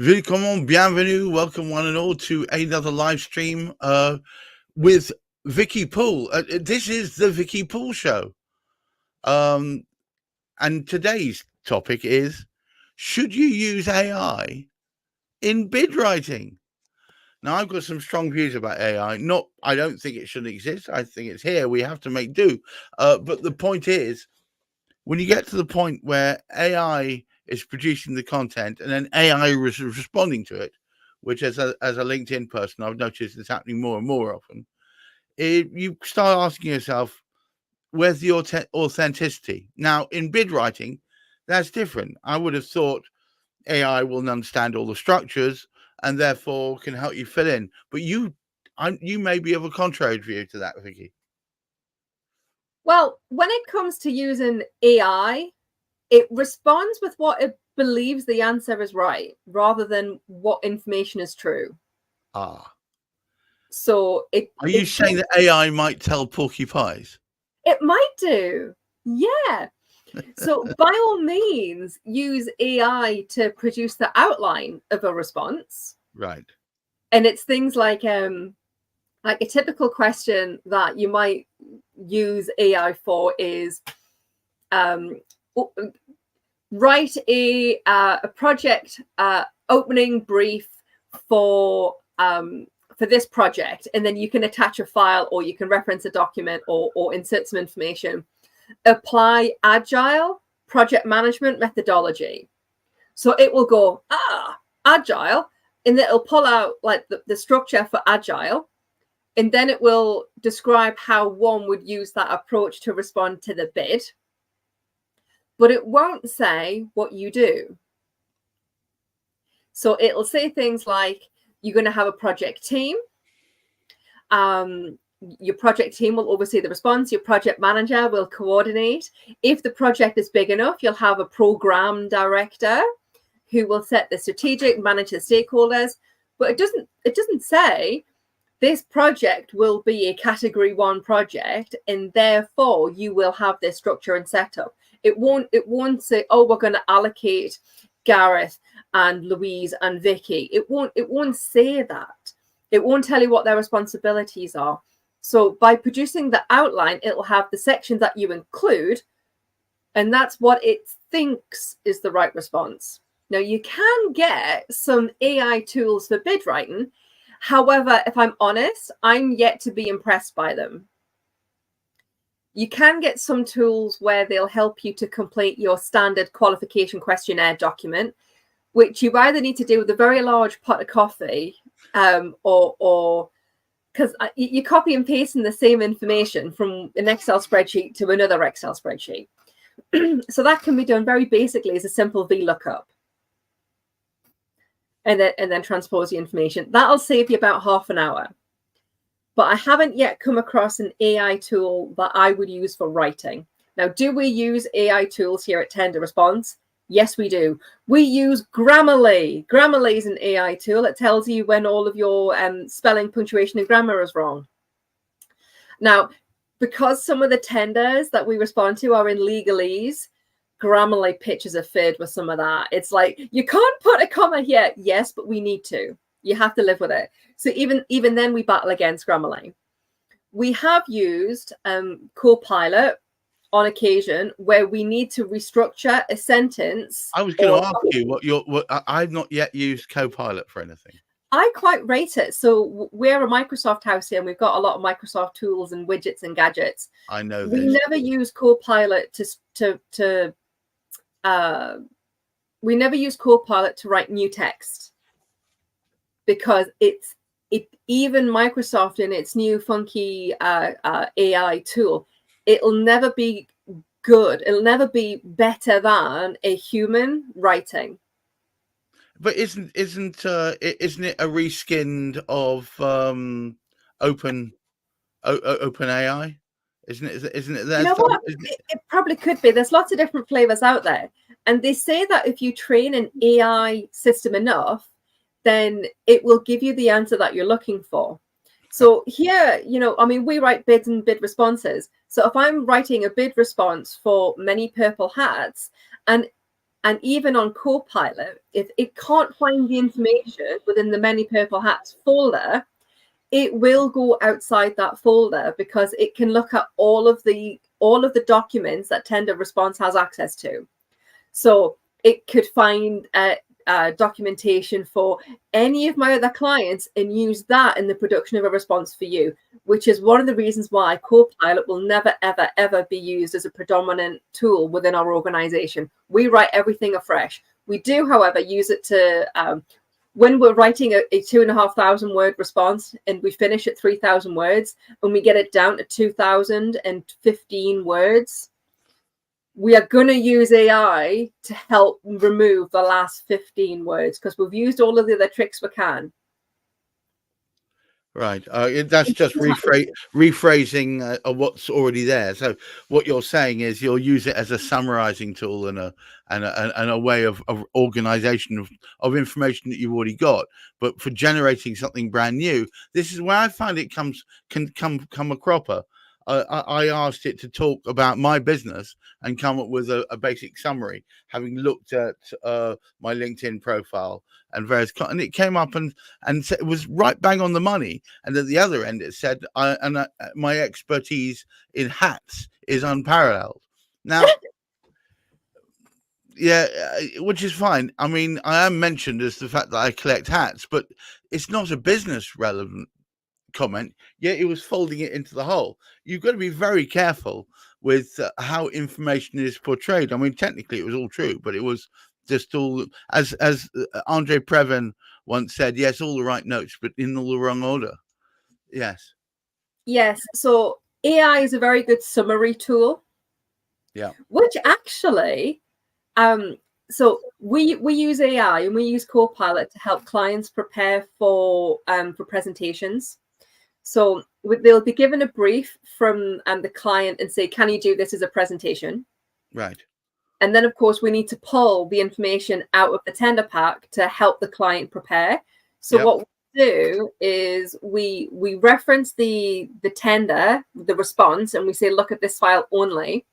Willkommen, bienvenue, welcome one and all to another live stream with Vicky Poole. This is the Vicky Poole Show. And today's topic is, should you use AI in bid writing? Now, I've got some strong views about AI. I don't think it shouldn't exist. I think it's here. We have to make do. But the point is, when you get to the point where AI is producing the content and then AI is responding to it, which as a LinkedIn person, I've noticed is happening more and more often, you start asking yourself, where's the authenticity? Now, in bid writing, that's different. I would have thought AI will understand all the structures and therefore can help you fill in. But you may be of a contrary view to that, Vicky. Well, when it comes to using AI, it responds with what it believes the answer is right, rather than what information is true. So are you saying that AI might tell porcupines? It might do, yeah. So by all means, use AI to produce the outline of a response. Right. And it's things like a typical question that you might use AI for is write a project opening brief for this project, and then you can attach a file or you can reference a document or insert some information. Apply agile project management methodology. So it will go agile, and it'll pull out like the structure for agile. And then it will describe how one would use that approach to respond to the bid. But it won't say what you do. So it'll say things like, you're going to have a project team. Your project team will oversee the response. Your project manager will coordinate. If the project is big enough, you'll have a program director who will set the strategic, manage the stakeholders. But it doesn't say, this project will be a category 1 project, and therefore you will have this structure and setup. It won't say, oh, we're going to allocate Gareth and Louise and Vicky. It won't say that. It won't tell you what their responsibilities are. So by producing the outline, it'll have the sections that you include, and that's what it thinks is the right response. Now, you can get some AI tools for bid writing. However, if I'm honest, I'm yet to be impressed by them. You can get some tools where they'll help you to complete your standard qualification questionnaire document, which you either need to do with a very large pot of coffee or because you copy and paste in the same information from an Excel spreadsheet to another Excel spreadsheet. So that can be done very basically as a simple VLOOKUP. And then transpose the information. That'll save you about half an hour. But I haven't yet come across an AI tool that I would use for writing. Now, do we use AI tools here at Tender Response? Yes, we do. We use Grammarly. Grammarly is an AI tool that tells you when all of your spelling, punctuation, and grammar is wrong. Now, because some of the tenders that we respond to are in legalese, Grammarly pitches a fid with some of that. It's like, you can't put a comma here. Yes, but we need to. You have to live with it. So even then we battle against Grammarly. We have used Copilot on occasion where we need to restructure a sentence. I was going to ask you I've not yet used Copilot for anything. I quite rate it. So we're a Microsoft house here, and we've got a lot of Microsoft tools and widgets and gadgets. I know this. We never use Copilot we never use Copilot to write new text, because even Microsoft in its new funky AI tool, it'll never be good. It'll never be better than a human writing. But isn't it a reskinned of Open AI? Isn't it there? You know what? It probably could be. There's lots of different flavors out there. And they say that if you train an AI system enough, then it will give you the answer that you're looking for. So here, we write bids and bid responses. So if I'm writing a bid response for many purple hats, and And even on Copilot, if it can't find the information within the Many Purple Hats folder, it will go outside that folder because it can look at all of the documents that tender response has access to. So it could find documentation for any of my other clients and use that in the production of a response for you, which is one of the reasons why Copilot will never, ever, ever be used as a predominant tool within our organization. We write everything afresh. We do, however, use it to, when we're writing a 2,500 word response and we finish at 3,000 words and we get it down to 2,015 words, we are going to use AI to help remove the last 15 words because we've used all of the other tricks we can. Right. That's just rephrasing what's already there. So what you're saying is you'll use it as a summarizing tool and a way of organization of information that you've already got. But for generating something brand new, this is where I find it can come a cropper. I asked it to talk about my business and come up with a basic summary, having looked at my LinkedIn profile and various, and it came up and it was right bang on the money. And at the other end, it said, my expertise in hats is unparalleled. Now, yeah, which is fine. I mean, I am mentioned as the fact that I collect hats, but it's not a business relevant comment, yet it was folding it into the hole. You've got to be very careful with how information is portrayed. I mean, technically it was all true, but it was just all, as Andre Previn once said, yes, all the right notes, but in all the wrong order. Yes. So AI is a very good summary tool. Yeah. Which actually, so we use AI and we use Copilot to help clients prepare for presentations. So they'll be given a brief from the client and say, can you do this as a presentation? Right. And then, of course, we need to pull the information out of the tender pack to help the client prepare. So what we do is we reference the tender, the response, and we say, look at this file only.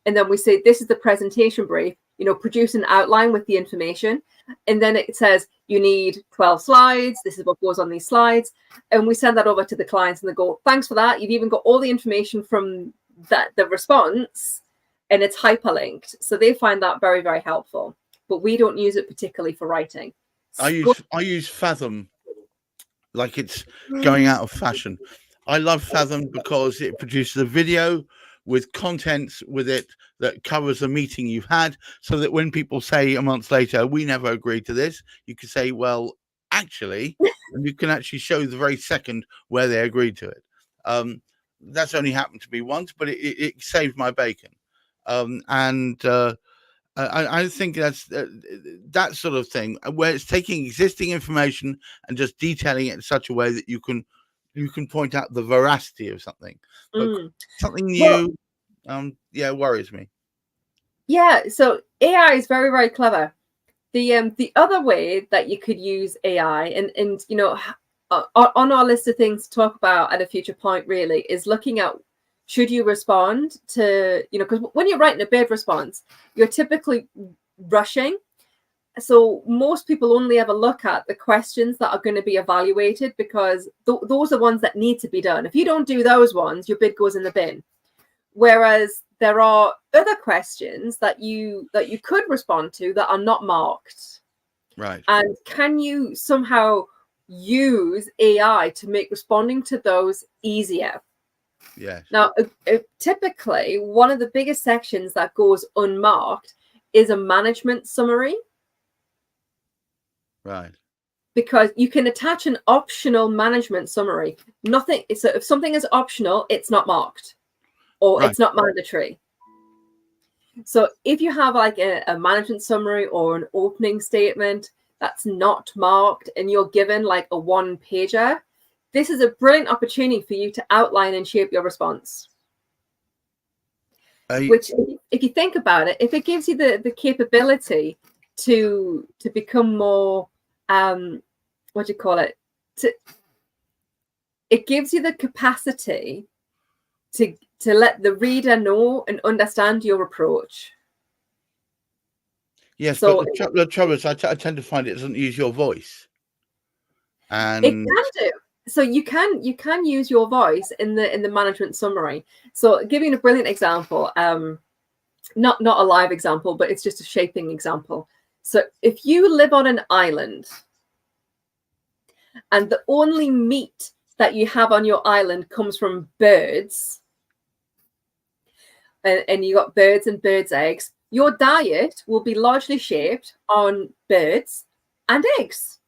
And then we say, this is the presentation brief, produce an outline with the information. And then it says, you need 12 slides. This is what goes on these slides. And we send that over to the clients and they go, thanks for that. You've even got all the information from the response and it's hyperlinked. So they find that very, very helpful. But we don't use it particularly for writing. I use Fathom like it's going out of fashion. I love Fathom because it produces a video with contents with it that covers a meeting you've had, so that when people say a month later, we never agreed to this, you can say, well, actually, and you can actually show the very second where they agreed to it. That's only happened to me once, but it saved my bacon. I think that's that sort of thing where it's taking existing information and just detailing it in such a way that you can point out the veracity of something. But something new, worries me. Yeah, so AI is very, very clever. The other way that you could use AI, and on our list of things to talk about at a future point, really, is looking at, should you respond to, because when you're writing a bid response, you're typically rushing. So most people only ever look at the questions that are going to be evaluated because those are ones that need to be done. If you don't do those ones, your bid goes in the bin. Whereas there are other questions that you could respond to that are not marked. Right. And can you somehow use AI to make responding to those easier? Yes. Now, typically, one of the biggest sections that goes unmarked is a management summary. Right. Because you can attach an optional management summary. Nothing. So if something is optional, it's not marked, or it's not mandatory. So if you have like a management summary or an opening statement that's not marked and you're given like a one-pager, this is a brilliant opportunity for you to outline and shape your response. Which, if you think about it, if it gives you the capability to become more, what do you call it? It gives you the capacity to let the reader know and understand your approach. Yes, So but the trouble is, I tend to find it doesn't use your voice. And it can do. So you can use your voice in the management summary. So giving a brilliant example, not a live example, but it's just a shaping example. So if you live on an island and the only meat that you have on your island comes from birds, and you got birds and birds' eggs, your diet will be largely shaped on birds and eggs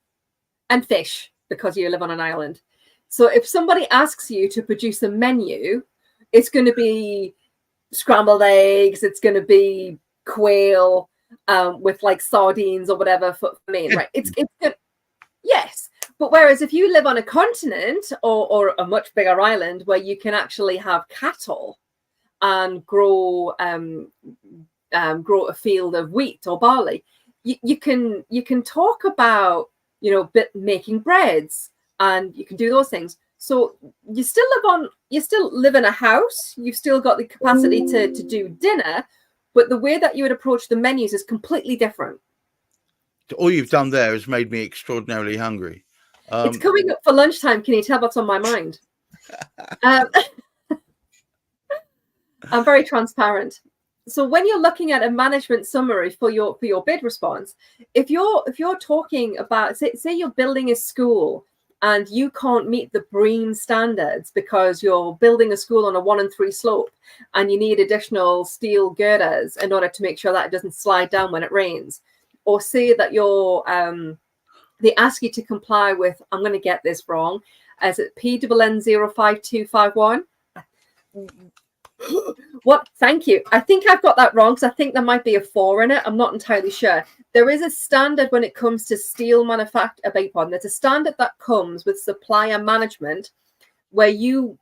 and fish, because you live on an island. So if somebody asks you to produce a menu, it's going to be scrambled eggs, it's going to be quail with like sardines or whatever for main, right? It's good. Yes. But whereas if you live on a continent or a much bigger island where you can actually have cattle and grow a field of wheat or barley, you can talk about, you know, making breads, and you can do those things. So you still live in a house, you've still got the capacity to do dinner, but the way that you would approach the menus is completely different. All you've done there has made me extraordinarily hungry. It's coming up for lunchtime. Can you tell what's on my mind? I'm very transparent. So when you're looking at a management summary for your bid response, if you're talking about, say you're building a school and you can't meet the BREEAM standards because you're building a school on a 1 and 3 slope and you need additional steel girders in order to make sure that it doesn't slide down when it rains, or say that they ask you to comply with, I'm going to get this wrong, as it PNN 05251. What? Thank you. I think I've got that wrong because I think there might be a 4 in it. I'm not entirely sure. There is a standard when it comes to steel manufacture. There's a standard that comes with supplier management where you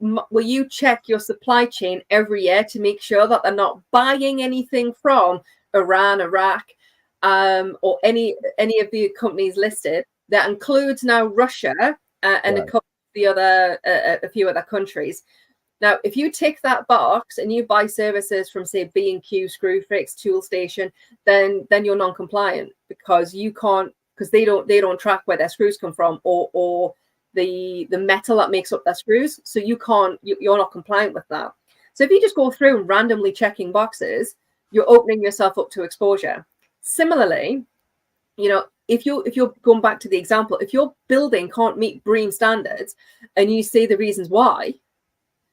check your supply chain every year to make sure that they're not buying anything from Iran, Iraq, or any of the companies listed. That includes now Russia and a couple of the other a few other countries. Now, if you tick that box and you buy services from, say, B&Q, Screwfix, Toolstation, then you're non-compliant because you can't, because they don't track where their screws come from or the metal that makes up their screws. So you're not compliant with that. So if you just go through and randomly checking boxes, you're opening yourself up to exposure. Similarly, you know, if you're going back to the example, if your building can't meet BREEAM standards and you see the reasons why,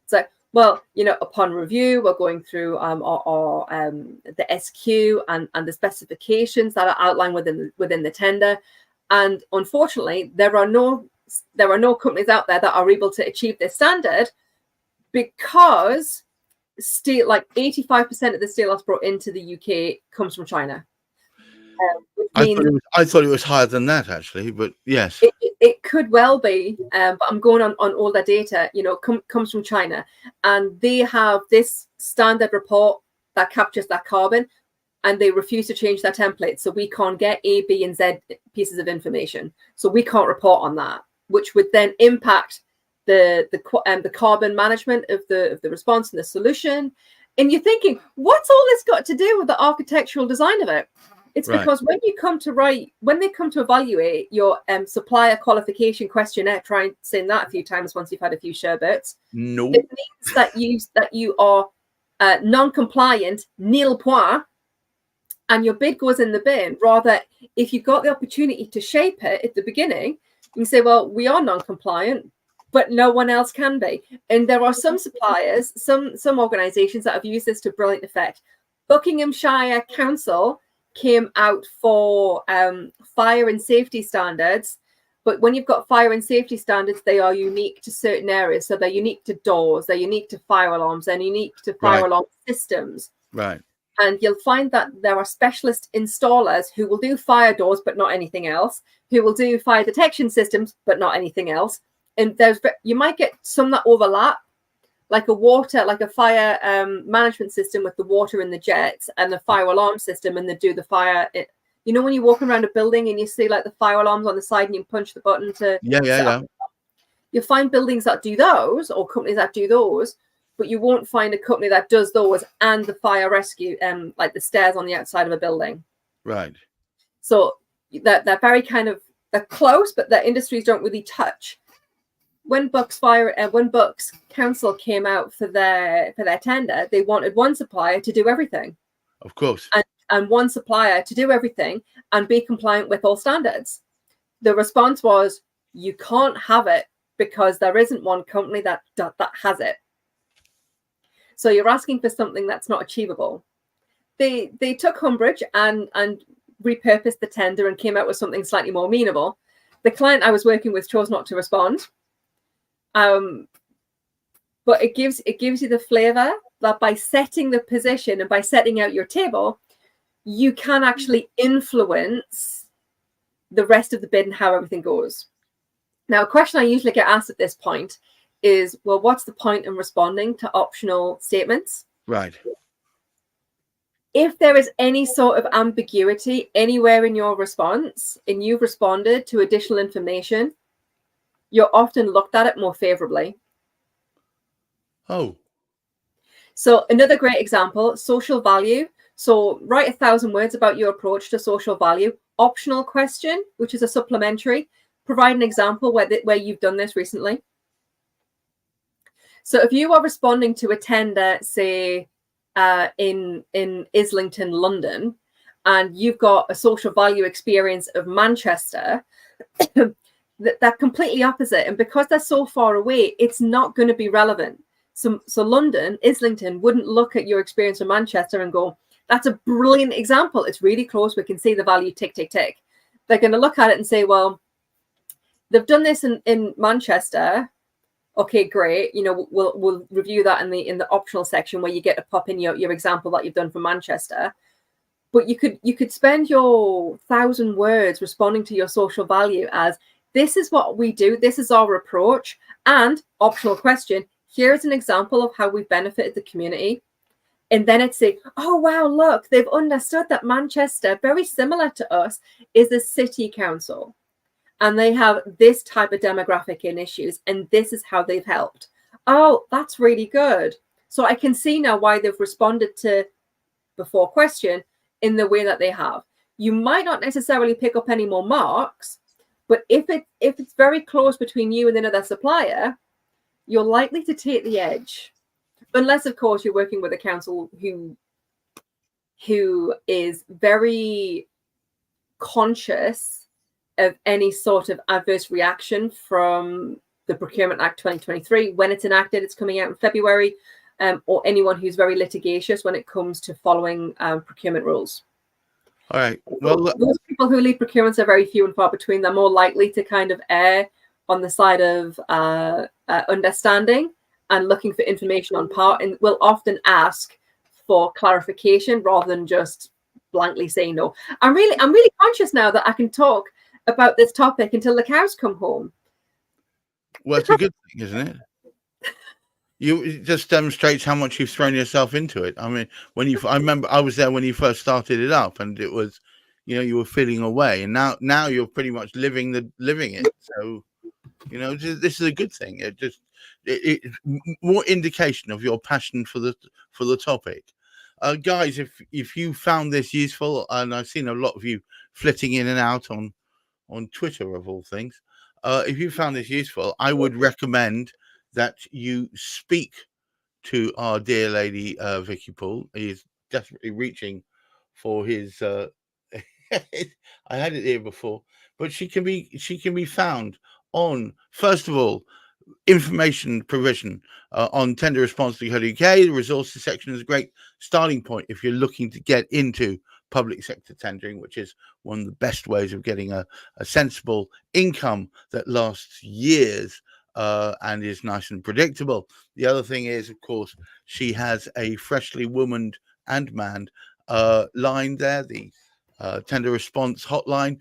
so, well, you know, upon review, we're going through the SQ and the specifications that are outlined within the tender, and unfortunately, there are no companies out there that are able to achieve this standard because steel, like 85% of the steel that's brought into the UK comes from China. I thought it was higher than that, actually, but yes. It could well be, but I'm going on all the data, you know, comes from China, and they have this standard report that captures that carbon, and they refuse to change their template. So we can't get A, B, and Z pieces of information. So we can't report on that, which would then impact the carbon management of the response and the solution. And you're thinking, what's all this got to do with the architectural design of it? It's because when they come to evaluate your supplier qualification questionnaire, try saying that a few times once you've had a few sherbets. No, it means that you are non-compliant, nil point, and your bid goes in the bin. Rather, if you've got the opportunity to shape it at the beginning, you can say, well, we are non-compliant, but no one else can be. And there are some suppliers, some organizations that have used this to brilliant effect. Buckinghamshire Council came out for fire and safety standards, but when you've got fire and safety standards, they are unique to certain areas. So they're unique to doors, they're unique to fire alarms, they're unique to fire alarm systems. Right. And you'll find that there are specialist installers who will do fire doors, but not anything else, who will do fire detection systems, but not anything else. And you might get some that overlap, like a fire management system with the water in the jets and the fire alarm system, and they do the fire. You know, when you're walking around a building and you see like the fire alarms on the side and you punch the button to yeah. You find buildings that do those or companies that do those, but you won't find a company that does those and the fire rescue, like the stairs on the outside of a building. Right. So they're very kind of, they're close, but their industries don't really touch. When Bucks Council came out for their tender, they wanted one supplier to do everything. Of course. And one supplier to do everything and be compliant with all standards. The response was, you can't have it because there isn't one company that has it. So you're asking for something that's not achievable. They took umbrage and repurposed the tender and came out with something slightly more amenable. The client I was working with chose not to respond. But it gives you the flavor that by setting the position and by setting out your table, you can actually influence the rest of the bid and how everything goes. Now, a question I usually get asked at this point is, well, what's the point in responding to optional statements? Right. If there is any sort of ambiguity anywhere in your response and you've responded to additional information, you're often looked at it more favorably. Oh. So another great example, social value. So write 1,000 words about your approach to social value. Optional question, which is a supplementary. Provide an example where you've done this recently. So if you are responding to a tender, say in Islington, London, and you've got a social value experience of Manchester, they're completely opposite. And because they're so far away, it's not going to be relevant. So London, Islington wouldn't look at your experience in Manchester and go, that's a brilliant example. It's really close. We can see the value, tick, tick, tick. They're going to look at it and say, well, they've done this in Manchester. Okay, great. You know, we'll review that in the optional section where you get to pop in your example that you've done for Manchester. But you could spend your 1,000 words responding to your social value as, this is what we do. This is our approach. And optional question, here's an example of how we've benefited the community. And then it's say, oh, wow, look, they've understood that Manchester, very similar to us, is a city council. And they have this type of demographic in issues. And this is how they've helped. Oh, that's really good. So I can see now why they've responded to before question in the way that they have. You might not necessarily pick up any more marks, but if it's very close between you and another supplier, you're likely to take the edge. Unless, of course, you're working with a council who is very conscious of any sort of adverse reaction from the Procurement Act 2023. When it's enacted, it's coming out in February, or anyone who's very litigious when it comes to following procurement rules. All right. Well, those people who lead procurements are very few and far between. They're more likely to kind of err on the side of understanding and looking for information on part, and will often ask for clarification rather than just blankly say no. I'm really conscious now that I can talk about this topic until the cows come home. Well, it's a good thing, isn't it? It just demonstrates how much you've thrown yourself into it. I mean, I remember I was there when you first started it up, and it was, you were feeling away, and now you're pretty much living it. So, this is a good thing. It's more indication of your passion for the topic. Guys, if you found this useful, and I've seen a lot of you flitting in and out on Twitter of all things, if you found this useful, I would recommend that you speak to our dear lady Vicky Poole. He is desperately reaching for his I had it here before, but she can be found on, first of all, information provision on tender response.co.uk. The resources section is a great starting point if you're looking to get into public sector tendering, which is one of the best ways of getting a sensible income that lasts years and is nice and predictable. The other thing is, of course, she has a freshly womaned and manned line there, the tender response hotline.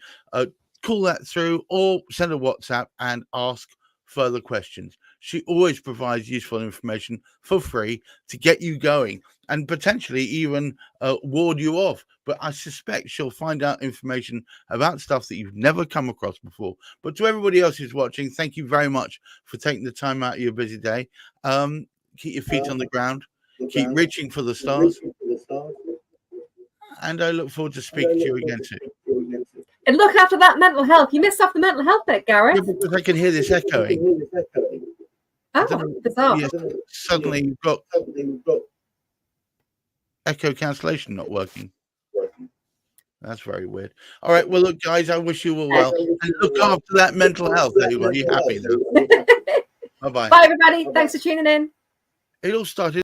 Call that through or send a WhatsApp and ask further questions. She always provides useful information for free to get you going and potentially even ward you off. But I suspect she'll find out information about stuff that you've never come across before. But to everybody else who's watching, thank you very much for taking the time out of your busy day. Keep your feet on the ground. Keep reaching for the stars. And I look forward to speaking to you again soon. And look after that mental health. You missed off the mental health bit, Gareth. Yeah, because I can hear this echoing. Oh, bizarre. Yes, suddenly you've got echo cancellation not working. That's very weird. All right. Well, look, guys, I wish you all well. And look after that mental health. Are you happy now? Bye-bye. Bye, everybody. Thanks for tuning in. It all started